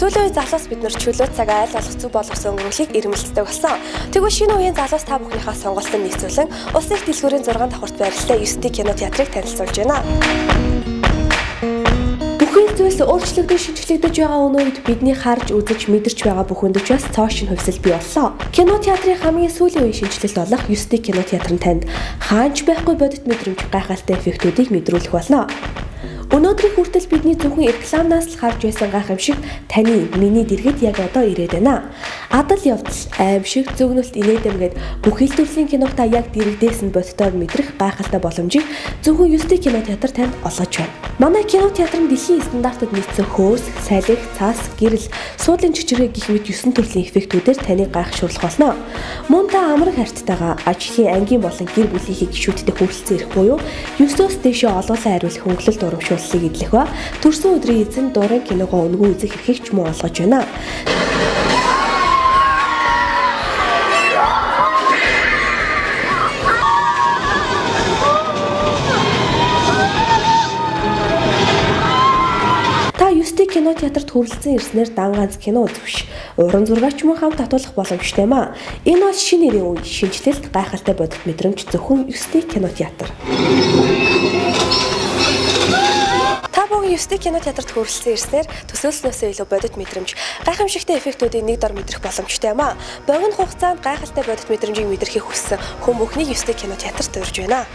Сүүлийн үе залуус бид нар чөлөө цаг айл болох зүг боловсон өнгөрүүлгийг ирмэлцдэг болсон. Тэгвэл шинэ үеийн залуус та бүхнийхээ сонголтод нийцүүлэн улсын их дэлгүүрийн 6 давхурт байрлалтай 9D кино театрыг танилцуулж байна. Бүхэл зүйлс өөрчлөгдөж шинжлэгдэж байгаа өнөөд бидний харж үзэж мэдэрч байгаа бүх өндөж бас цоошин хувьсэл бий боллоо. Кино театрын хамгийн сүүлийн үеийн шинжилэлт болох 9D кино театр нь танд хаанч байхгүй бодит мэдрэмж гайхалтай эффектүүдийг мэдрүүлэх болно. Өнөөдрийн хүртэл бидний зөвхөн рекламнаас л харж байсан гайхамшиг таны миний дэргэд яг одоо ирээд байна. Адал явдал, аимшиг, зөгнөлт, инээдэм гээд бүх хэл төрлийн киног та яг дэрэгдээс нь бодтоор мэдрэх гайхалтай боломжийг зөвхөн 9D кино театр танд олгож байна. Манай кино театр нь дэлхийн стандартад нийцсэн хөөс, салхи, цас, гэрэл, суудлын чичирэг гэх мэт 9 төрлийн эффектүүдээр таныг гайхшруулах болно. Мөн та амраг хайртайгаа ажлын ангийн болон гэр бүлийнхээ гишүүдтэй хүрэлцэн ирэх буюу 9-өөс дээшээ олуулан хариулах хөнгөлөлт урамшууллыг эдлэх ба төрсөн өдрийн эзэн дурын киногоо өнгөө үзэх эрхийг ч мөн олгож байна. Кино театрт хүрэлцэн ирснээр дан ганц кино үзвш. Уран зургаач мөн хамт татуулах боломжтой маа. Энэ бол шинэ нэрийн үе, шинжлэлт, гайхалтай бодит мэдрэмж зөвхөн 9D кино театр. Та бүхэн 9D кино театрт хүрэлцэн ирснээр төсөөлснөөсөө илүү бодит мэдрэмж, гайхамшигтай эффектүүдийг нэг дор мэдрэх боломжтой маа. Богино хугацаанд гайхалтай бодит мэдрэмжийг мэдрэхийг хүссэн хүн бүхнийг 9D кино театрт урьж байна.